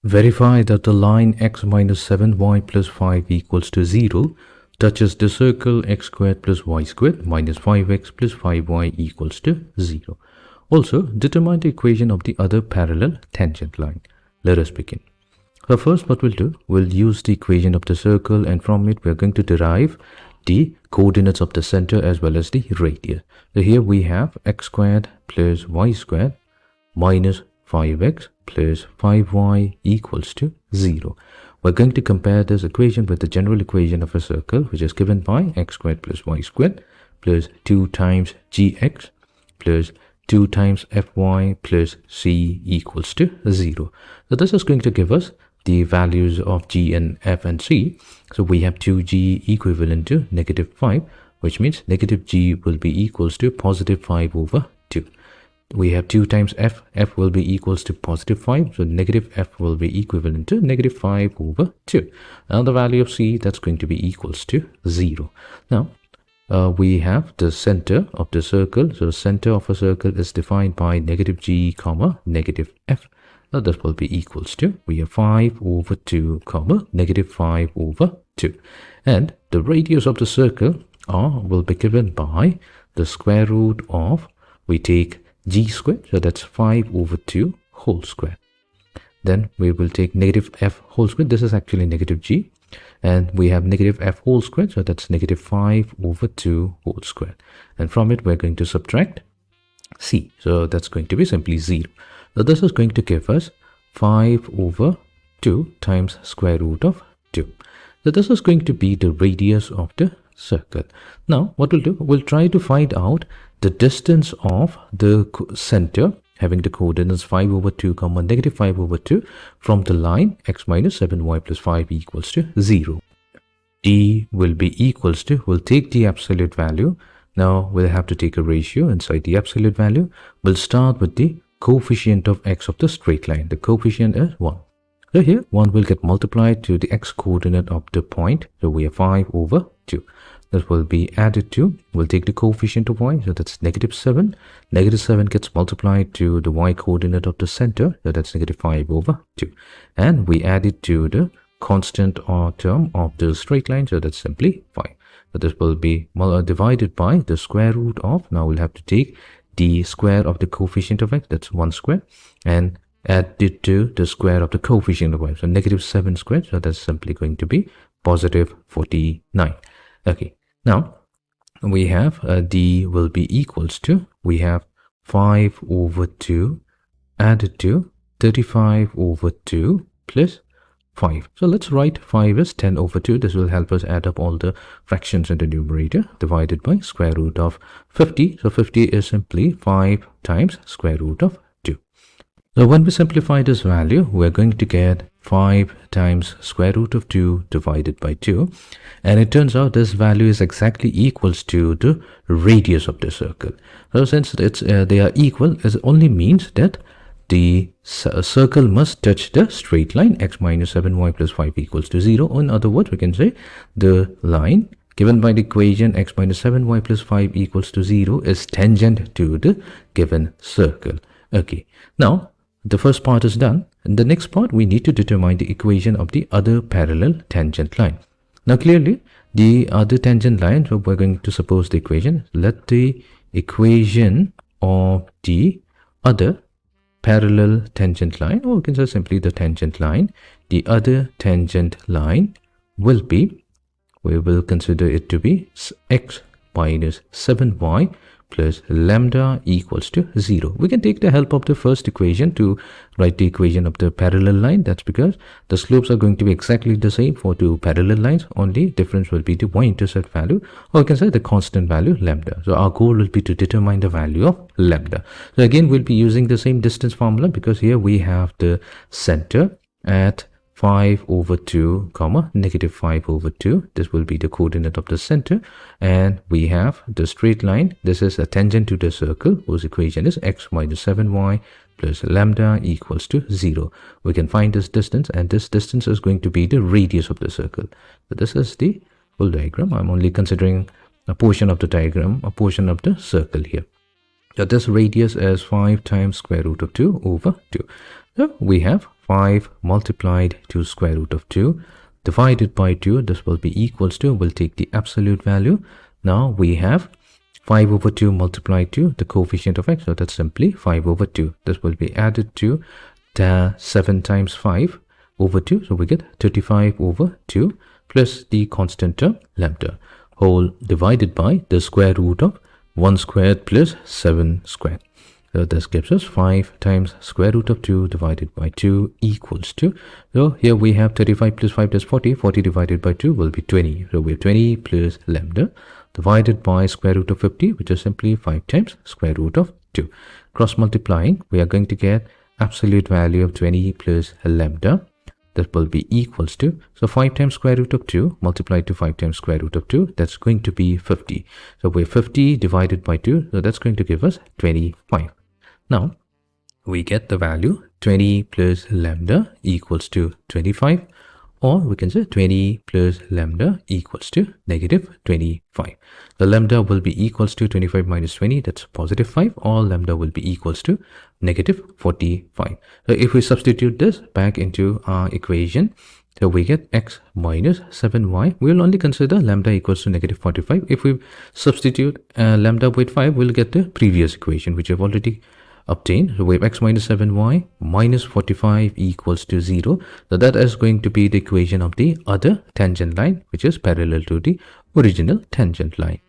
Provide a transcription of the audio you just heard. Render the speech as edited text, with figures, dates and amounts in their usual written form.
Verify that the line x minus 7y plus 5 equals to 0 touches the circle x squared plus y squared minus 5x plus 5y equals to 0. Also, determine the equation of the other parallel tangent line. Let us begin. So first what we'll do, we'll use the equation of the circle, and from it we're going to derive the coordinates of the center as well as the radius. So here we have x squared plus y squared minus 5x plus 5y equals to 0. We're going to compare this equation with the general equation of a circle, which is given by x squared plus y squared plus 2 times gx plus 2 times fy plus c equals to 0. So this is going to give us the values of g and f and c. So we have 2g equivalent to negative 5, which means negative g will be equals to positive 5 over 2. We have 2 times f will be equals to positive 5, so negative f will be equivalent to negative 5 over 2. Now the value of c, that's going to be equals to 0. Now we have the center of the circle. So the center of a circle is defined by negative g comma negative f. Now this will be equals to, we have 5 over 2 comma negative 5 over 2. And the radius of the circle r will be given by the square root of, we take g squared, so that's 5 over 2 whole square. Then we will take negative f whole square. This is actually negative g. And we have negative f whole square, so that's negative 5 over 2 whole square. And from it, we're going to subtract c. So that's going to be simply 0. So this is going to give us 5 over 2 times square root of 2. So this is going to be the radius of the circle. Now what we'll do, we'll try to find out the distance of the center having the coordinates 5 over 2 comma negative 5 over 2 from the line x minus 7y plus 5 equals to 0. D will be equals to, we'll take the absolute value. Now we'll have to take a ratio inside the absolute value. We'll start with the coefficient of x of the straight line. The coefficient is 1. So here 1 will get multiplied to the x coordinate of the point. So we have 5 over 2. This will be added to, we'll take the coefficient of y, so that's negative 7. Negative 7 gets multiplied to the y coordinate of the center, so that's negative 5 over 2. And we add it to the constant or term of the straight line, so that's simply 5. So this will be divided by the square root of, now we'll have to take the square of the coefficient of x, that's 1 square, and add it to the square of the coefficient of y, so negative 7 squared, so that's simply going to be positive 49. Okay, now we have d will be equals to, we have 5 over 2 added to 35 over 2 plus 5. So let's write 5 as 10 over 2. This will help us add up all the fractions in the numerator, divided by square root of 50. So 50 is simply 5 times square root of 2. So when we simplify this value, we're going to get 5 times square root of 2 divided by 2. And it turns out this value is exactly equals to the radius of the circle. So since they are equal, it only means that the circle must touch the straight line x minus 7y plus 5 equals to 0. In other words, we can say the line given by the equation x minus 7y plus 5 equals to 0 is tangent to the given circle. Okay, now the first part is done. In the next part, we need to determine the equation of the other parallel tangent line. Now clearly, the other tangent line, so we're going to suppose the equation. Let the equation of the other parallel tangent line, or we can say simply the tangent line, the other tangent line will be, we will consider it to be x minus 7y plus lambda equals to 0. We can take the help of the first equation to write the equation of the parallel line. That's because the slopes are going to be exactly the same for two parallel lines. Only difference will be the y-intercept value, or we can say the constant value lambda. So our goal will be to determine the value of lambda. So again, we'll be using the same distance formula, because here we have the center at 5 over 2 comma negative 5 over 2. This will be the coordinate of the center, and we have the straight line. This is a tangent to the circle, whose equation is x minus 7y plus lambda equals to 0. We can find this distance, and this distance is going to be the radius of the circle. So this is the full diagram. I'm only considering a portion of the diagram, a portion of the circle here. So this radius is 5 times square root of 2 over 2. So we have 5 multiplied to square root of 2 divided by 2. This will be equals to, we'll take the absolute value. Now we have 5 over 2 multiplied to the coefficient of x, so that's simply 5 over 2. This will be added to the 7 times 5 over 2, so we get 35 over 2 plus the constant term lambda, whole divided by the square root of 1 squared plus 7 squared. So this gives us 5 times square root of 2 divided by 2 equals to, so here we have 35 plus 5 is 40, 40 divided by 2 will be 20. So we have 20 plus lambda divided by square root of 50, which is simply 5 times square root of 2. Cross multiplying, we are going to get absolute value of 20 plus lambda. That will be equals to, so 5 times square root of 2 multiplied to 5 times square root of 2, that's going to be 50. So we have 50 divided by 2, so that's going to give us 25. Now we get the value 20 plus lambda equals to 25, or we can say 20 plus lambda equals to negative 25. The lambda will be equals to 25 minus 20, that's positive 5, or lambda will be equals to negative 45. So if we substitute this back into our equation, so we get x minus 7y. We will only consider lambda equals to negative 45. If we substitute lambda with 5, we'll get the previous equation, which I've already obtained. So we have x minus 7y minus 45 equals to 0. So that is going to be the equation of the other tangent line, which is parallel to the original tangent line.